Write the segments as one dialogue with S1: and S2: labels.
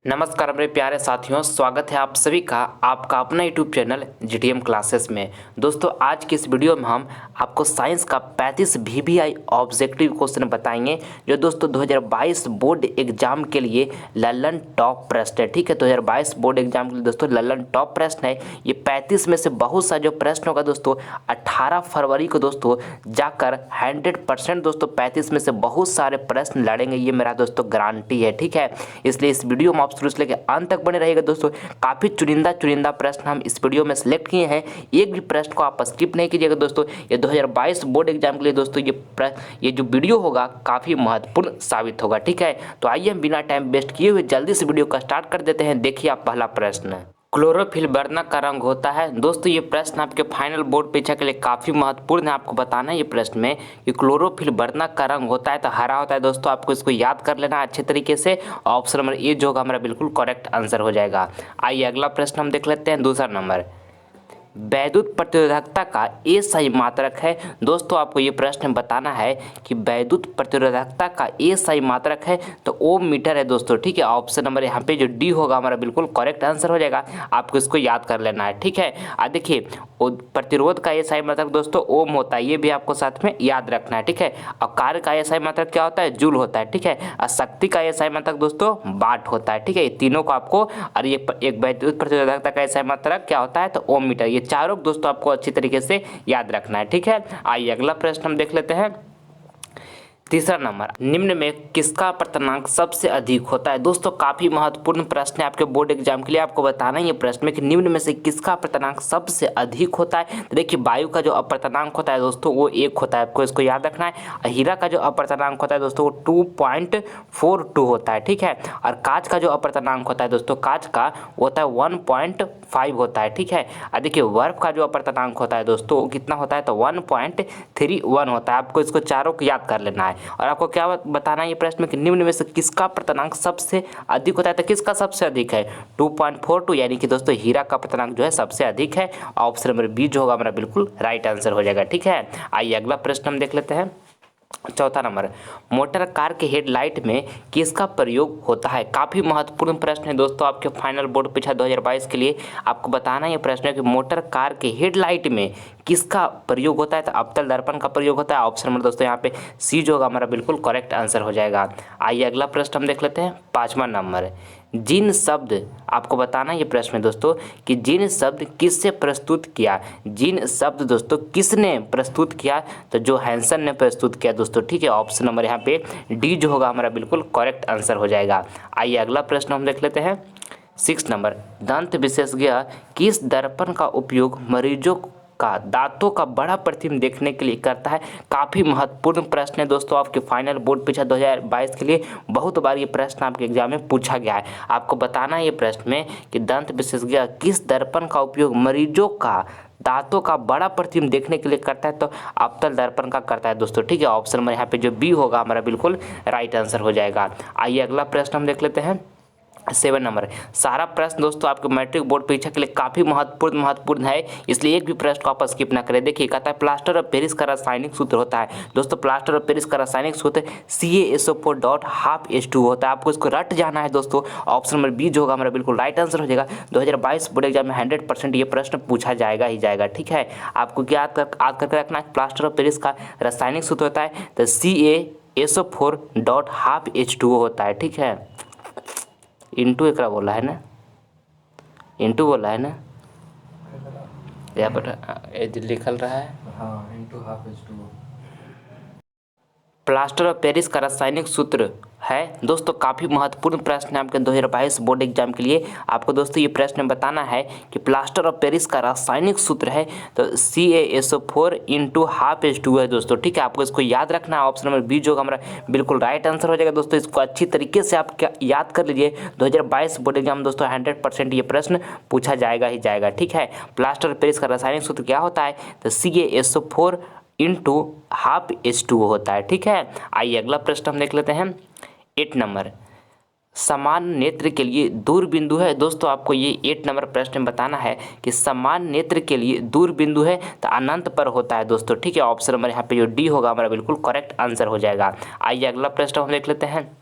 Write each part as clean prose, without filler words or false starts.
S1: नमस्कार मेरे प्यारे साथियों, स्वागत है आप सभी का आपका अपना यूट्यूब चैनल जीटीएम क्लासेस में। दोस्तों आज की इस वीडियो में हम आपको साइंस का 35 वीवीआई ऑब्जेक्टिव क्वेश्चन बताएंगे जो दोस्तों 2022 बोर्ड एग्जाम के लिए लल्लन टॉप प्रश्न है। ठीक है, 2022 बोर्ड एग्जाम के लिए दोस्तों लल्लन टॉप प्रश्न है। ये 35 में से बहुत सा जो प्रश्न होगा दोस्तों 18 फरवरी को दोस्तों जाकर 100% दोस्तों 35 में से बहुत सारे प्रश्न लड़ेंगे, ये मेरा दोस्तों गारंटी है। ठीक है, इसलिए इस वीडियो में शुरू से लेकर अंत तक बने रहिएगा दोस्तों। काफ़ी चुनिंदा प्रश्न हम इस वीडियो में सिलेक्ट किए हैं, एक भी प्रश्न को आप स्किप नहीं कीजिएगा दोस्तों। ये 2022 बोर्ड एग्जाम के लिए दोस्तों ये जो वीडियो होगा काफ़ी महत्वपूर्ण साबित होगा। ठीक है, तो आइए हम बिना टाइम वेस्ट किए हुए जल्दी से वीडियो का स्टार्ट कर देते हैं। देखिए आप पहला प्रश्न, क्लोरोफिल वर्णक का रंग होता है। दोस्तों ये प्रश्न आपके फाइनल बोर्ड परीक्षा के लिए काफ़ी महत्वपूर्ण है। आपको बताना है ये प्रश्न में कि क्लोरोफिल वर्णक का रंग होता है तो हरा होता है। दोस्तों आपको इसको याद कर लेना अच्छे तरीके से। ऑप्शन नंबर ए जो होगा हमारा बिल्कुल करेक्ट आंसर हो जाएगा। आइए अगला प्रश्न हम देख लेते हैं, दूसरा नंबर, वैद्युत प्रतिरोधकता का ए सही मात्रक है। दोस्तों आपको ये प्रश्न बताना है कि वैद्युत प्रतिरोधकता का ए सही मात्रक है तो ओम मीटर है दोस्तों। ठीक है, ऑप्शन नंबर यहाँ पे जो डी होगा हमारा बिल्कुल करेक्ट आंसर हो जाएगा। आपको इसको याद कर लेना है। ठीक है, देखिए प्रतिरोध का ए सही मात्रक दोस्तों ओम होता है, ये भी आपको साथ में याद रखना है। ठीक है, और कार्य का ए सही मात्रक क्या होता है, जूल होता है। ठीक है, और शक्ति का ए सही मात्रक दोस्तों वाट होता है। ठीक है, ये तीनों को आपको, और ये एक वैद्युत प्रतिरोधकता का ए सही मात्रक क्या होता है तो ओम मीटर, ये चारों दोस्तों आपको अच्छी तरीके से याद रखना है। ठीक है, आइए अगला प्रश्न हम देख लेते हैं, तीसरा नंबर, निम्न में किसका अपर्तनांक सबसे अधिक होता है। दोस्तों काफी महत्वपूर्ण प्रश्न है आपके बोर्ड एग्जाम के लिए। आपको बताना है ये प्रश्न में कि निम्न में से किसका अपर्तनांक सबसे अधिक होता है। तो देखिए वायु का जो अपर्तनांक होता है दोस्तों वो 1 होता है, आपको इसको याद रखना है। हीरा का जो अपर्तनांक होता है दोस्तों वो 2.42 होता है। ठीक है, और कांच का जो अपर्तनांक होता है दोस्तों, कांच का होता है 1.5 होता है। ठीक है, और देखिए बर्फ का जो अपर्तनांक होता है दोस्तों वो कितना होता है तो 1.31 होता है। आपको इसको चारों को याद कर लेना है। और आपको क्या बताना है ये प्रश्न में कि निम्न में से किसका अपर्तनांक सबसे अधिक होता है। तो किसका सबसे अधिक है 2.42, यानी कि दोस्तों हीरा का अपर्तनांक जो है सबसे अधिक है। ऑप्शन नंबर बी जो होगा हमारा बिल्कुल राइट आंसर हो जाएगा। ठीक है, आइए अगला प्रश्न हम देख लेते हैं, चौथा नंबर, मोटर कार के हेडलाइट में किसका प्रयोग होता है। काफ़ी महत्वपूर्ण प्रश्न है दोस्तों आपके फाइनल बोर्ड परीक्षा 2022 के लिए। आपको बताना ये प्रश्न है कि मोटर कार के हेडलाइट में किसका प्रयोग होता है तो अवतल दर्पण का प्रयोग होता है। ऑप्शन नंबर दोस्तों यहाँ पे सी जो होगा हमारा बिल्कुल करेक्ट आंसर हो जाएगा। आइए अगला प्रश्न हम देख लेते हैं, पाँचवा नंबर, जिन शब्द, आपको बताना ये प्रश्न है दोस्तों कि जिन शब्द किससे प्रस्तुत किया। जिन शब्द दोस्तों किसने प्रस्तुत किया तो जो हैंसन ने प्रस्तुत किया दोस्तों। ठीक है, ऑप्शन नंबर यहाँ पे डी जो होगा हमारा बिल्कुल करेक्ट आंसर हो जाएगा। आइए अगला प्रश्न हम देख लेते हैं, 6 नंबर, दंत विशेषज्ञ किस दर्पण का उपयोग मरीजों का दांतों का बड़ा प्रतिबिंब देखने के लिए करता है। काफ़ी महत्वपूर्ण प्रश्न है दोस्तों आपके फाइनल बोर्ड परीक्षा 2022 के लिए। बहुत बार ये प्रश्न आपके एग्जाम में पूछा गया है। आपको बताना है ये प्रश्न में कि दंत विशेषज्ञ किस दर्पण का उपयोग मरीजों का दांतों का बड़ा प्रतिबिंब देखने के लिए करता है तो अवतल दर्पण का करता है दोस्तों। ठीक है, ऑप्शन नंबर यहाँ पे जो बी होगा हमारा बिल्कुल राइट आंसर हो जाएगा। आइए अगला प्रश्न हम देख लेते हैं, 7 नंबर, सारा प्रश्न दोस्तों आपके मैट्रिक बोर्ड परीक्षा के लिए काफ़ी महत्वपूर्ण है, इसलिए एक भी प्रश्न को आप स्किप ना करें। देखिए कहता है प्लास्टर ऑफ पेरिस का रासायनिक सूत्र होता है। दोस्तों प्लास्टर ऑफ पेरिस का रासायनिक सूत्र CaSO4.12H2 होता है। आपको इसको रट जाना है दोस्तों। ऑप्शन नंबर बी जो होगा हमारा बिल्कुल राइट आंसर हो जाएगा। 2022 बोर्ड एग्जाम में 100% ये प्रश्न पूछा जाएगा ही जाएगा। ठीक है, आपको क्या याद करके रखना है, प्लास्टर ऑफ पेरिस का रासायनिक सूत्र होता है तो CaSO4.12H2O होता है। ठीक है, इंटू एकरा बोला है ना, इंटू बोला है ना, यहाँ पर लिखल रहा है
S2: हाँ, into half H2O।
S1: Plaster of Paris का रासायनिक सूत्र है दोस्तों। काफ़ी महत्वपूर्ण प्रश्न है आपके 2022 बोर्ड एग्जाम के लिए। आपको दोस्तों ये प्रश्न बताना है कि प्लास्टर ऑफ पेरिस का रासायनिक सूत्र है तो CaSO4.12H2O है दोस्तों। ठीक है, आपको इसको याद रखना है। ऑप्शन नंबर बी जो हमारा बिल्कुल राइट आंसर हो जाएगा दोस्तों। इसको अच्छी तरीके से आप क्या याद कर लीजिए। 2022 बोर्ड एग्जाम दोस्तों 100% ये प्रश्न पूछा जाएगा ही जाएगा। ठीक है, प्लास्टर ऑफ पेरिस का रासायनिक सूत्र क्या होता है तो CaSO4.12H2O होता है। ठीक है, आइए अगला प्रश्न हम देख लेते हैं, 8 नंबर, समान नेत्र के लिए दूर बिंदु है। दोस्तों आपको ये 8 नंबर प्रश्न में बताना है कि समान नेत्र के लिए दूर बिंदु है तो अनंत पर होता है दोस्तों। ठीक है, ऑप्शन नंबर यहाँ पे जो डी होगा हमारा बिल्कुल करेक्ट आंसर हो जाएगा। आइए अगला प्रश्न हम देख लेते हैं,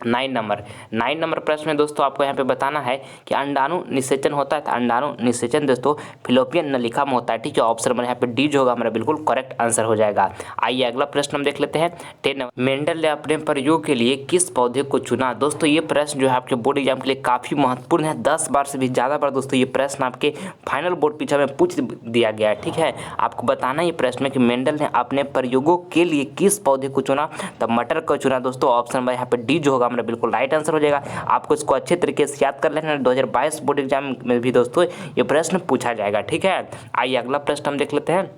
S1: 9 नंबर प्रश्न में दोस्तों आपको यहाँ पे बताना है कि अंडाणु निषेचन होता है, तो अंडाणु निषेचन दोस्तों फिलोपियन नलिका में होता है। ठीक है, ऑप्शन नंबर यहाँ पे डी जो होगा हमारा बिल्कुल करेक्ट आंसर हो जाएगा। आइए अगला प्रश्न हम देख लेते हैं 10 नंबर। मेंडल ने अपने प्रयोग के लिए किस पौधे को चुना? दोस्तों ये प्रश्न जो है आपके बोर्ड एग्जाम के लिए काफ़ी महत्वपूर्ण है। 10 बार से भी ज़्यादा बार दोस्तों ये प्रश्न आपके फाइनल बोर्ड परीक्षा में पूछ दिया गया है। ठीक है, आपको बताना ये प्रश्न में कि मेंडल ने अपने प्रयोगों के लिए किस पौधे को चुना? तब मटर को चुना दोस्तों। ऑप्शन नंबर यहाँ पे डी जो होगा हमारा बिल्कुल राइट आंसर हो जाएगा। आपको इसको अच्छे तरीके से याद कर लेना, 2022 बोर्ड एग्जाम में भी दोस्तों ये प्रश्न पूछा जाएगा। ठीक है, आइए अगला प्रश्न हम देख लेते हैं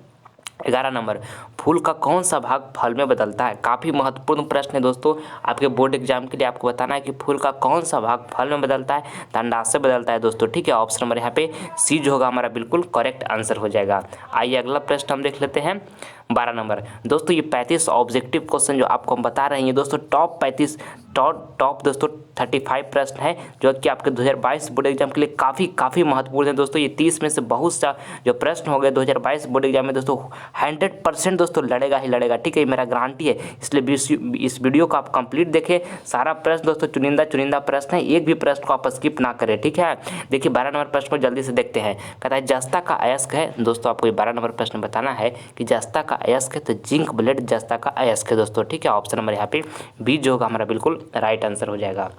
S1: 11 नंबर। फूल का कौन सा भाग फल में बदलता है? काफ़ी महत्वपूर्ण प्रश्न है दोस्तों, आपके बोर्ड एग्जाम के लिए आपको बताना है कि फूल का कौन सा भाग फल में बदलता है? तो अंडाशय बदलता है दोस्तों। ठीक है, ऑप्शन नंबर यहाँ पे सी जो होगा हमारा बिल्कुल करेक्ट आंसर हो जाएगा। आइए अगला प्रश्न हम देख लेते हैं 12 नंबर। दोस्तों ये 35 ऑब्जेक्टिव क्वेश्चन जो आपको हम बता रहे हैं दोस्तों, टॉप 35 टॉप दोस्तों 35 प्रश्न है जो कि आपके 2022 बोर्ड एग्जाम के लिए काफ़ी महत्वपूर्ण है दोस्तों। ये 30 में से बहुत सा जो प्रश्न हो गए 2022 बोर्ड एग्जाम में दोस्तों 100% दोस्तों लड़ेगा ही लड़ेगा। ठीक है, मेरा गारंटी है, इसलिए इस वीडियो को आप कंप्लीट देखें। सारा प्रश्न दोस्तों चुनिंदा प्रश्न है, एक भी प्रश्न को आप स्किप ना करें। ठीक है, देखिए 12 नंबर प्रश्न को जल्दी से देखते हैं। कहता है जस्ता का अयस्क है दोस्तों, आपको ये 12 नंबर प्रश्न बताना है कि जस्ता का अयस्क है, तो जिंक ब्लेड जस्ता का अयस्क है दोस्तों। ठीक है, ऑप्शन नंबर यहाँ पे बी जो होगा हमारा बिल्कुल राइट आंसर हो जाएगा।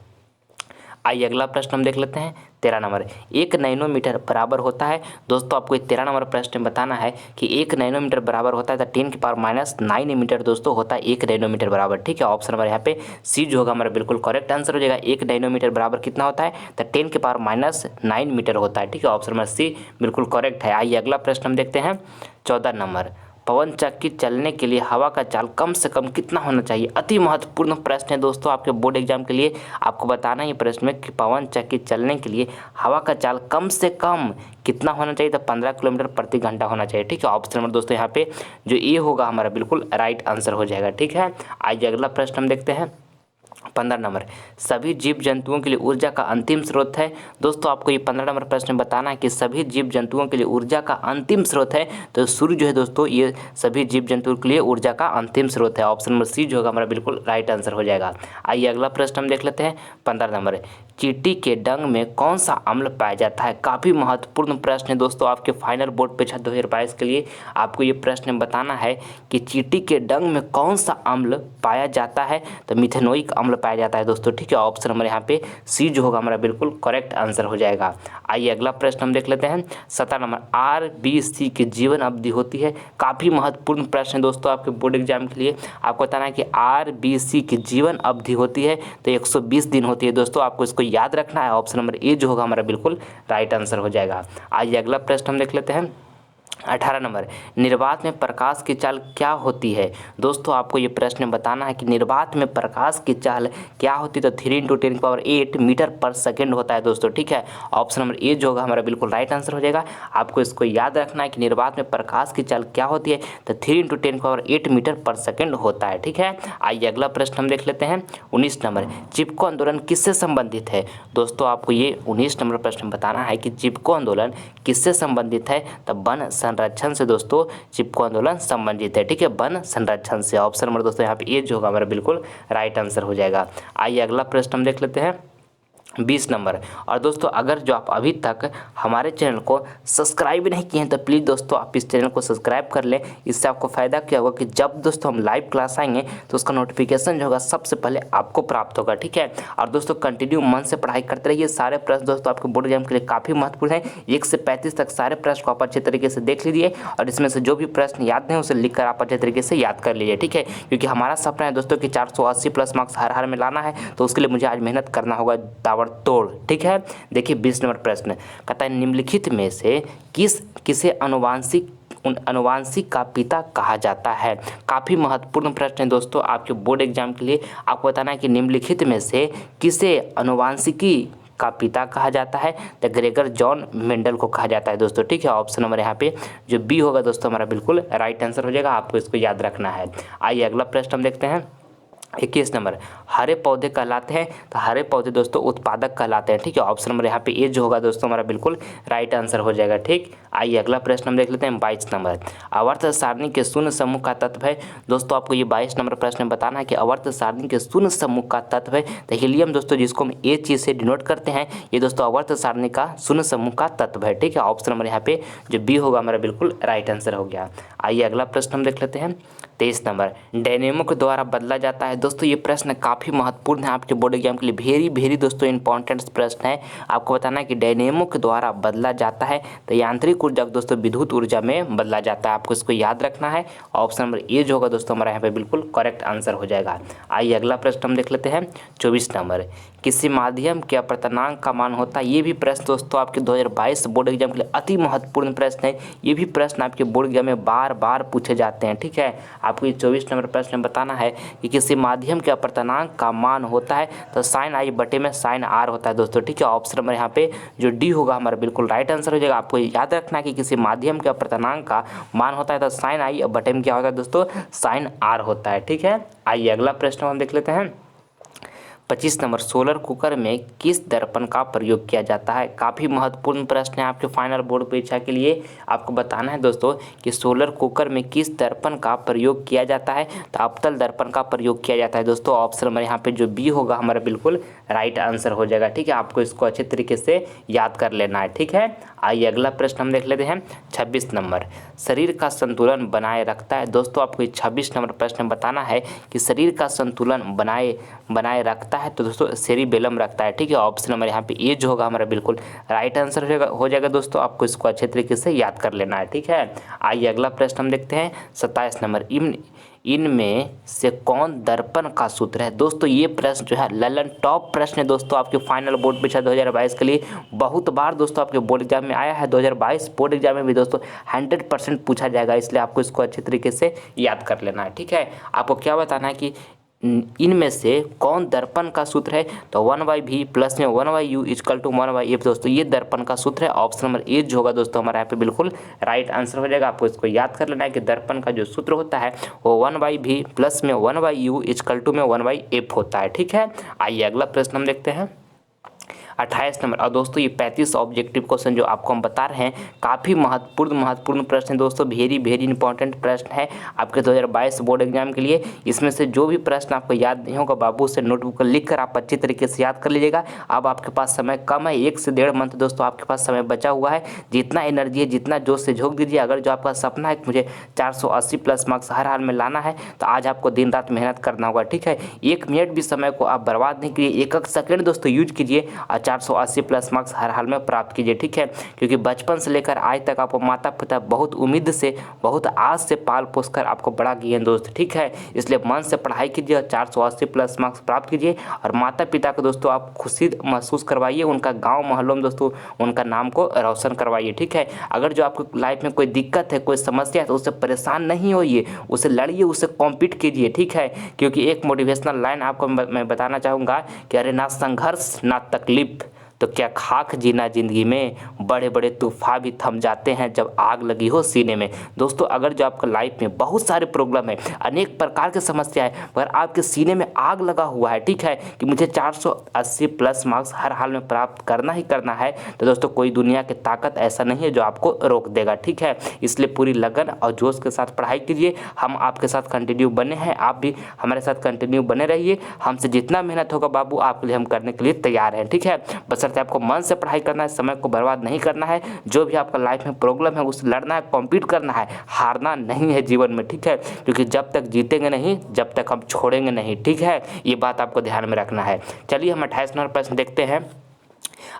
S1: आइए अगला प्रश्न हम देख लेते हैं 13 नंबर। 1 नैनोमीटर बराबर होता है दोस्तों, आपको 13 नंबर प्रश्न में बताना है कि 1 नैनोमीटर बराबर होता है तो 10⁻⁹ मीटर दोस्तों होता है 1 नैनोमीटर बराबर। ठीक है, ऑप्शन नंबर यहाँ पे सी जो होगा हमारा बिल्कुल करेक्ट आंसर हो जाएगा। 1 नैनोमीटर बराबर कितना होता है? तो 10⁻⁹ मीटर होता है। ठीक है, ऑप्शन नंबर सी बिल्कुल करेक्ट है। आइए अगला प्रश्न हम देखते हैं 14 नंबर। पवन चक्की चलने के लिए हवा का चाल कम से कम कितना होना चाहिए? अति महत्वपूर्ण प्रश्न है दोस्तों, आपके बोर्ड एग्जाम के लिए आपको बताना है प्रश्न में कि पवन चक्की चलने के लिए हवा का चाल कम से कम कितना होना चाहिए? तो 15 किलोमीटर प्रति घंटा होना चाहिए। ठीक है, ऑप्शन नंबर दोस्तों यहाँ पे जो ए होगा हमारा बिल्कुल राइट आंसर हो जाएगा। ठीक है, आइए अगला प्रश्न हम देखते हैं 15 नंबर। सभी जीव जंतुओं के लिए ऊर्जा का अंतिम स्रोत है दोस्तों, आपको ये 15 नंबर प्रश्न में बताना है कि सभी जीव जंतुओं के लिए ऊर्जा का अंतिम स्रोत है। तो सूर्य जो है दोस्तों ये सभी जीव जंतुओं के लिए ऊर्जा का अंतिम स्रोत है। ऑप्शन नंबर सी जो होगा हमारा बिल्कुल राइट आंसर हो जाएगा। आइए अगला प्रश्न हम देख लेते हैं 15 नंबर। चींटी के डंक में कौन सा अम्ल पाया जाता है? काफ़ी महत्वपूर्ण प्रश्न है दोस्तों, आपके फाइनल बोर्ड परीक्षा 2022 के लिए आपको ये प्रश्न बताना है कि चींटी के डंक में कौन सा अम्ल पाया जाता है? तो मिथेनोइक अम्ल पाया जाता है दोस्तों। ठीक है, ऑप्शन नंबर यहाँ पे सी जो होगा हमारा बिल्कुल करेक्ट आंसर हो जाएगा। आइए अगला प्रश्न हम देख लेते हैं 17 नंबर। RBC की जीवन अवधि होती है, काफ़ी महत्वपूर्ण प्रश्न है दोस्तों, आपके बोर्ड एग्जाम के लिए आपको बताना है कि RBC की जीवन अवधि होती है तो 120 दिन होती है दोस्तों, आपको इसको याद रखना है। ऑप्शन नंबर ए जो होगा हमारा बिल्कुल राइट आंसर हो जाएगा। आइए अगला प्रश्न हम देख लेते हैं 18 नंबर। निर्वात में प्रकाश की चाल क्या होती है दोस्तों, आपको ये प्रश्न बताना है कि निर्वात में प्रकाश की चाल क्या होती है? तो 3 × 10⁸ मीटर पर सेकेंड होता है दोस्तों। ठीक है, ऑप्शन नंबर ए जो होगा हमारा बिल्कुल राइट आंसर हो जाएगा। आपको इसको याद रखना है कि निर्वात में प्रकाश की चाल क्या होती है? तो 3 × 10⁸ मीटर पर सेकेंड होता है। ठीक है, आइए अगला प्रश्न हम देख लेते हैं 19 नंबर। चिपको आंदोलन किससे संबंधित है दोस्तों, आपको ये 19 नंबर प्रश्न बताना है कि चिपको आंदोलन किससे संबंधित है? तो वन संरक्षण से दोस्तों चिपको आंदोलन संबंधित है। ठीक है, वन संरक्षण से। ऑप्शन नंबर दोस्तों यहाँ पे ए जो होगा हमारा बिल्कुल राइट आंसर हो जाएगा। आइए अगला प्रश्न हम देख लेते हैं 20 नंबर। और दोस्तों अगर जो आप अभी तक हमारे चैनल को सब्सक्राइब नहीं किए हैं तो प्लीज़ दोस्तों आप इस चैनल को सब्सक्राइब कर लें। इससे आपको फ़ायदा क्या होगा कि जब दोस्तों हम लाइव क्लास आएंगे तो उसका नोटिफिकेशन जो होगा सबसे पहले आपको प्राप्त होगा। ठीक है, और दोस्तों कंटिन्यू मन से पढ़ाई करते रहिए। सारे प्रश्न दोस्तों आपके बोर्ड एग्जाम के लिए काफ़ी महत्वपूर्ण है। 1 से 35 तक सारे प्रश्न को आप अच्छे तरीके से देख लीजिए और इसमें से जो भी प्रश्न याद नहीं उसे लिख कर आप अच्छे तरीके से याद कर लीजिए। ठीक है, क्योंकि हमारा सपना है दोस्तों कि 480+ मार्क्स हर हाल में लाना है, तो उसके लिए मुझे आज मेहनत करना होगा ताबड़तोड़। ठीक है, देखिए 20 नंबर प्रश्न कहता है निम्नलिखित में से किसे अनुवांशिक का पिता कहा जाता है? काफ़ी महत्वपूर्ण प्रश्न है दोस्तों, आपके बोर्ड एग्जाम के लिए आपको बताना है कि निम्नलिखित में से किसे अनुवांशिकी का पिता कहा जाता है? तो ग्रेगर जॉन मेंडल को कहा जाता है दोस्तों। ठीक है, ऑप्शन नंबर यहाँ पे जो बी होगा दोस्तों हमारा बिल्कुल राइट आंसर हो जाएगा, आपको इसको याद रखना है। आइए अगला प्रश्न हम देखते हैं 21 नंबर, हरे पौधे कहलाते हैं, तो हरे पौधे दोस्तों उत्पादक कहलाते हैं। ठीक है, ऑप्शन नंबर यहाँ पे ए जो होगा दोस्तों हमारा बिल्कुल राइट आंसर हो जाएगा। ठीक, आइए अगला प्रश्न हम देख लेते हैं 22 नंबर, आवर्त सारणी के शून्य समूह का तत्व है। दोस्तों आपको ये 22 नंबर प्रश्न में बताना है कि आवर्त सारणी के शून्य समूह का तत्व है। तो हीलियम दोस्तों जिसको हम ए चीज से डिनोट करते हैं, ये दोस्तों आवर्त सारणी का शून्य समूह का तत्व है। ठीक है, ऑप्शन नंबर यहाँ पे जो बी होगा हमारा बिल्कुल राइट आंसर हो गया। आइए अगला प्रश्न हम देख लेते हैं 23 नंबर, डायनेमो के द्वारा बदला जाता है। दोस्तों ये प्रश्न काफ़ी महत्वपूर्ण है आपके बोर्ड एग्जाम के लिए, वेरी दोस्तों इंपॉर्टेंट प्रश्न है। आपको बताना है कि डायनेमो के द्वारा बदला जाता है, तो यांत्रिक ऊर्जा को दोस्तों विद्युत ऊर्जा में बदला जाता है। आपको इसको याद रखना है। ऑप्शन नंबर ए जो होगा दोस्तों हमारा यहाँ पे बिल्कुल करेक्ट आंसर हो जाएगा। आइए अगला प्रश्न हम देख लेते हैं 24 नंबर, किसी माध्यम के अपवर्तनांक का मान होता है। ये भी प्रश्न दोस्तों आपके 2022 बोर्ड एग्जाम के लिए अति महत्वपूर्ण प्रश्न है। ये भी प्रश्न आपके बोर्ड एग्जाम में बार बार पूछे जाते हैं। ठीक है, आपको ये 24 नंबर प्रश्न में बताना है कि किसी माध्यम के अपवर्तनांक का मान होता है, तो साइन आई बटे में साइन आर होता है दोस्तों। ठीक है, ऑप्शन नंबर यहाँ पे जो डी होगा हमारा बिल्कुल राइट आंसर हो जाएगा। आपको याद रखना है कि किसी माध्यम के अपवर्तनांक का मान होता है, तो साइन आई बटे में क्या होता है दोस्तों, साइन आर होता है। ठीक है, आइए अगला प्रश्न हम देख लेते हैं 25 नंबर, सोलर कुकर में किस दर्पण का प्रयोग किया जाता है। काफ़ी महत्वपूर्ण प्रश्न है आपके फाइनल बोर्ड परीक्षा के लिए। आपको बताना है दोस्तों कि सोलर कुकर में किस दर्पण का प्रयोग किया जाता है, तो अवतल दर्पण का प्रयोग किया जाता है दोस्तों। ऑप्शन नंबर यहाँ पे जो बी होगा हमारा बिल्कुल राइट आंसर हो जाएगा। ठीक है, आपको इसको अच्छे तरीके से याद कर लेना है। ठीक है, आइए अगला प्रश्न हम देख लेते हैं 26 नंबर, शरीर का संतुलन बनाए रखता है। दोस्तों आपको 26 नंबर प्रश्न में बताना है कि शरीर का संतुलन बनाए रखता है, तो दोस्तों सेरिबेलम रखता है। ठीक है, ऑप्शन नंबर यहाँ पे ए जो होगा हमारा बिल्कुल राइट आंसर हो जाएगा दोस्तों। आपको इसको अच्छे तरीके से याद कर लेना है। ठीक है, आइए अगला प्रश्न हम देखते हैं 27 नंबर, इनमें से कौन दर्पण का सूत्र है। दोस्तों ये प्रश्न जो है ललन टॉप प्रश्न है दोस्तों आपके फाइनल बोर्ड परीक्षा 2022 के लिए। बहुत बार दोस्तों आपके बोर्ड एग्जाम में आया है, 2022 बोर्ड एग्जाम में भी दोस्तों 100% पूछा जाएगा, इसलिए आपको इसको अच्छे तरीके से याद कर लेना है। ठीक है, आपको क्या बताना है कि इनमें से कौन दर्पण का सूत्र है, तो 1/v प्लस में 1/u इक्वल टू 1/f दोस्तों ये दर्पण का सूत्र है। ऑप्शन नंबर ए जो होगा दोस्तों हमारा यहाँ पे बिल्कुल राइट आंसर हो जाएगा। आपको इसको याद कर लेना है कि दर्पण का जो सूत्र होता है वो 1/v प्लस में 1/u इक्वल टू में 1/f होता है। ठीक है, आइए अगला प्रश्न हम देखते हैं 28 नंबर। और दोस्तों ये 35 ऑब्जेक्टिव क्वेश्चन जो आपको हम बता रहे हैं काफ़ी महत्वपूर्ण प्रश्न है दोस्तों, वेरी इंपॉर्टेंट प्रश्न है आपके 2022 बोर्ड एग्जाम के लिए। इसमें से जो भी प्रश्न आपको याद नहीं होगा बाबू से नोटबुक पर लिख कर आप अच्छी तरीके से याद कर लीजिएगा। अब आपके पास समय कम है, 1 से 1.5 मंथ दोस्तों आपके पास समय बचा हुआ है। जितना एनर्जी है जितना जोश से झोंक दीजिए। अगर जो आपका सपना है कि मुझे 480 प्लस मार्क्स हर हाल में लाना है, तो आज आपको दिन रात मेहनत करना होगा। ठीक है, 1 मिनट भी समय को आप बर्बाद नहीं कीजिए, एक सेकंड दोस्तों यूज कीजिए और 480 प्लस मार्क्स हर हाल में प्राप्त कीजिए। ठीक है, क्योंकि बचपन से लेकर आज तक आपको माता पिता बहुत उम्मीद से बहुत आस से पाल पोस कर आपको बड़ा किए हैं दोस्त। ठीक है, इसलिए मन से पढ़ाई कीजिए और 480 प्लस मार्क्स प्राप्त कीजिए। और माता पिता को दोस्तों आप खुशी महसूस करवाइए, उनका गाँव मोहल्लों में दोस्तों उनका नाम को रोशन करवाइए। ठीक है, अगर जो आपको लाइफ में कोई दिक्कत है कोई समस्या है तो उससे परेशान नहीं होइए, उसे लड़िए, उससे कॉम्पीट कीजिए। ठीक है, क्योंकि एक मोटिवेशनल लाइन आपको मैं बताना चाहूँगा कि अरे ना संघर्ष ना तकलीफ तो क्या खाक जीना जिंदगी में, बड़े बड़े तूफान भी थम जाते हैं जब आग लगी हो सीने में। दोस्तों अगर जो आपका लाइफ में बहुत सारे प्रॉब्लम है, अनेक प्रकार की समस्या है, मगर आपके सीने में आग लगा हुआ है, ठीक है, कि मुझे 480 प्लस मार्क्स हर हाल में प्राप्त करना ही करना है, तो दोस्तों कोई दुनिया की ताकत ऐसा नहीं है जो आपको रोक देगा। ठीक है, इसलिए पूरी लगन और जोश के साथ पढ़ाई कीजिए। हम आपके साथ कंटिन्यू बने हैं, आप भी हमारे साथ कंटिन्यू बने रहिए। हमसे जितना मेहनत होगा बाबू आपके लिए हम करने के लिए तैयार हैं। ठीक है, बस आपको मन से पढ़ाई करना है, समय को बर्बाद नहीं करना है। जो भी आपका लाइफ में प्रॉब्लम है उससे लड़ना है, कॉम्पीट करना है, हारना नहीं है जीवन में। ठीक है, क्योंकि जब तक जीतेंगे नहीं जब तक हम छोड़ेंगे नहीं। ठीक है, ये बात आपको ध्यान में रखना है। चलिए हम 28 नंबर प्रश्न देखते हैं।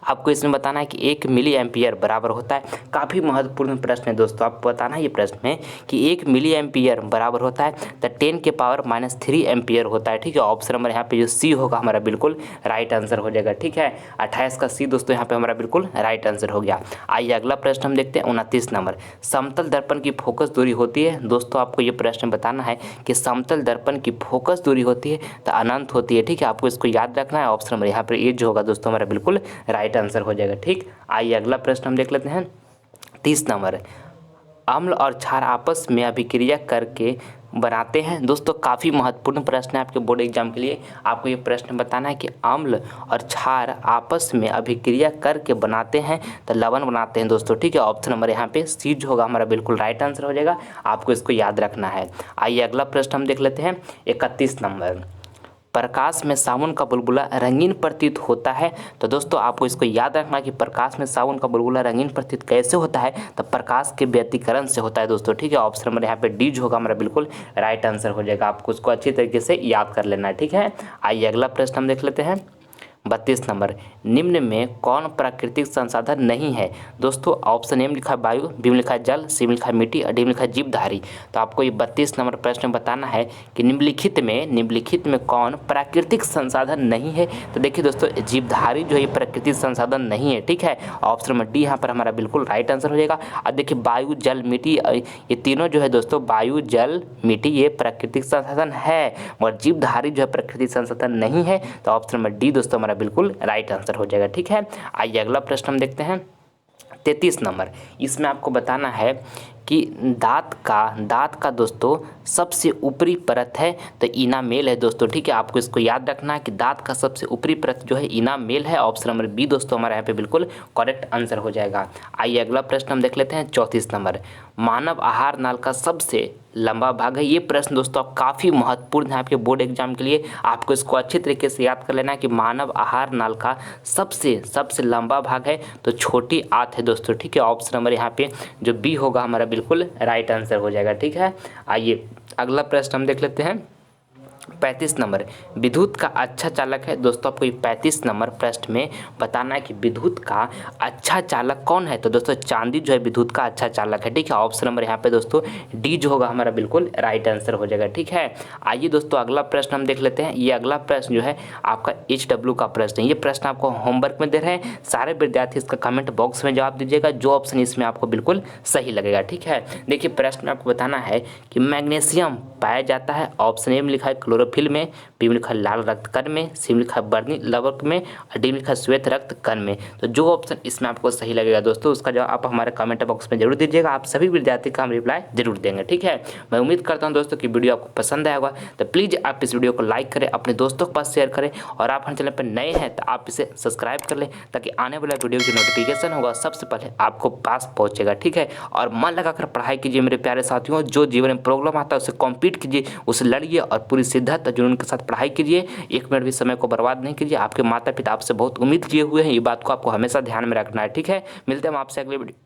S1: आपको इसमें बताना है कि 1 मिली एम्पियर बराबर होता है। काफ़ी महत्वपूर्ण प्रश्न है दोस्तों, आपको बताना है ये प्रश्न में कि 1 मिली एम्पियर बराबर होता है तो 10 के पावर -3 एम्पियर होता है। ठीक है, ऑप्शन नंबर यहाँ पे जो सी होगा हमारा बिल्कुल राइट आंसर हो जाएगा। ठीक है, 28 का सी दोस्तों यहाँ पे हमारा बिल्कुल राइट आंसर हो गया। आइए अगला प्रश्न हम देखते हैं 29 नंबर। समतल दर्पण की फोकस दूरी होती है। दोस्तों आपको ये प्रश्न बताना है कि समतल दर्पण की फोकस दूरी होती है तो अनंत होती है। ठीक है, आपको इसको याद रखना है। ऑप्शन नंबर यहाँ पर ये जो होगा दोस्तों हमारा बिल्कुल राइट आंसर हो जाएगा। ठीक, आइए अगला प्रश्न हम देख लेते हैं 30 नंबर। अम्ल और क्षार आपस में अभिक्रिया करके बनाते हैं। दोस्तों काफ़ी महत्वपूर्ण प्रश्न है आपके बोर्ड एग्जाम के लिए। आपको ये प्रश्न बताना है कि अम्ल और क्षार आपस में अभिक्रिया करके बनाते हैं तो लवण बनाते हैं दोस्तों, ठीक है। ऑप्शन नंबर यहाँ पे सी जो होगा हमारा बिल्कुल राइट आंसर हो जाएगा। आपको इसको याद रखना है। आइए अगला प्रश्न हम देख लेते हैं 31 नंबर। प्रकाश में साबुन का बुलबुला रंगीन प्रतीत होता है। तो दोस्तों आपको इसको याद रखना कि प्रकाश में साबुन का बुलबुला रंगीन प्रतीत कैसे होता है, तो प्रकाश के व्यतिकरण से होता है दोस्तों, ठीक है। ऑप्शन नंबर यहाँ पे डी जो होगा हमारा बिल्कुल राइट आंसर हो जाएगा। आपको उसको अच्छी तरीके से याद कर लेना है, ठीक है। आइए अगला प्रश्न हम देख लेते हैं 32 नंबर। निम्न में कौन प्राकृतिक संसाधन नहीं है। दोस्तों ऑप्शन ए में लिखा है वायु, बी में लिखा है जल, सी में लिखा है मिट्टी और डी में लिखा है जीवधारी। तो आपको ये 32 नंबर प्रश्न बताना है कि निम्नलिखित में कौन प्राकृतिक संसाधन नहीं है। तो देखिए दोस्तों जीवधारी जो है ये प्राकृतिक संसाधन नहीं है, ठीक है। ऑप्शन नंबर डी यहाँ पर हमारा बिल्कुल राइट आंसर हो जाएगा। और देखिए वायु जल मिट्टी ये तीनों जो है दोस्तों, वायु जल मिट्टी ये प्राकृतिक संसाधन है, और जीवधारी जो है प्राकृतिक संसाधन नहीं है। तो ऑप्शन नंबर डी दोस्तों हमारा बिल्कुल राइट आंसर हो जाएगा, ठीक है। आइए अगला प्रश्न हम देखते हैं 33 नंबर। इसमें आपको बताना है कि दांत का दोस्तों सबसे ऊपरी परत है तो इनामेल है दोस्तों, ठीक है। आपको इसको याद रखना है कि दांत का सबसे ऊपरी परत जो है इनामेल है। ऑप्शन नंबर बी दोस्तों हमारे यहाँ पे बिल्कुल करेक्ट आंसर हो जाएगा। आइए अगला प्रश्न हम देख लेते हैं 34 नंबर। मानव आहार नाल का सबसे लंबा भाग है। ये प्रश्न दोस्तों काफ़ी महत्वपूर्ण है आपके बोर्ड एग्जाम के लिए। आपको इसको अच्छे तरीके से याद कर लेना है कि मानव आहार नाल का सबसे लंबा भाग है तो छोटी आंत है दोस्तों, ठीक है। ऑप्शन नंबर यहाँ पे जो बी होगा हमारा बिल्कुल राइट आंसर हो जाएगा, ठीक है। आइए अगला प्रश्न हम देख लेते हैं 35 नंबर। विद्युत का अच्छा चालक है। दोस्तों आपको ये 35 नंबर प्रश्न में बताना है कि विद्युत का अच्छा चालक कौन है। तो दोस्तों चांदी जो है विद्युत का अच्छा चालक है, ठीक है। ऑप्शन नंबर यहाँ पे दोस्तों डी जो होगा हमारा बिल्कुल राइट आंसर हो जाएगा, ठीक है। आइए दोस्तों अगला प्रश्न हम देख लेते हैं। ये अगला प्रश्न जो है आपका HW का प्रश्न है। ये प्रश्न आपको होमवर्क में दे रहे हैं। सारे विद्यार्थी इसका कमेंट बॉक्स में जवाब दीजिएगा, जो ऑप्शन इसमें आपको बिल्कुल सही लगेगा, ठीक है। देखिए प्रश्न में आपको बताना है कि मैग्नीशियम पाया जाता है। ऑप्शन ए में लिखा है क्लोरोफिल में, बी में लिखा है लाल रक्त कण में, सी में लिखा है बर्नी लवक में और डी में लिखा है श्वेत रक्त कण में। तो जो ऑप्शन इसमें आपको सही लगेगा दोस्तों उसका जवाब आप हमारे कमेंट बॉक्स में जरूर दीजिएगा। आप सभी विद्यार्थी का हम रिप्लाई जरूर देंगे, ठीक है। मैं उम्मीद करता हूं दोस्तों कि वीडियो आपको पसंद आया होगा। तो प्लीज़ आप इस वीडियो को लाइक करें, अपने दोस्तों के पास शेयर करें, और आप हमारे चैनल पर नए हैं तो आप इसे सब्सक्राइब कर लें ताकि आने वाला वीडियो की नोटिफिकेशन होगा सबसे पहले आपको पास पहुँचेगा, ठीक है। और मन लगाकर पढ़ाई कीजिए मेरे प्यारे साथियों। जो जीवन में प्रॉब्लम आता है उसे कॉम्पीट कीजिए, उसे लड़िए और पूरी शिद्दत जुनून के साथ पढ़ाई कीजिए। एक मिनट भी समय को बर्बाद नहीं कीजिए। आपके माता पिता आपसे बहुत उम्मीद किए हुए हैं, ये बात को आपको हमेशा ध्यान में रखना है, ठीक है। मिलते हैं हम आपसे अगले वीडियो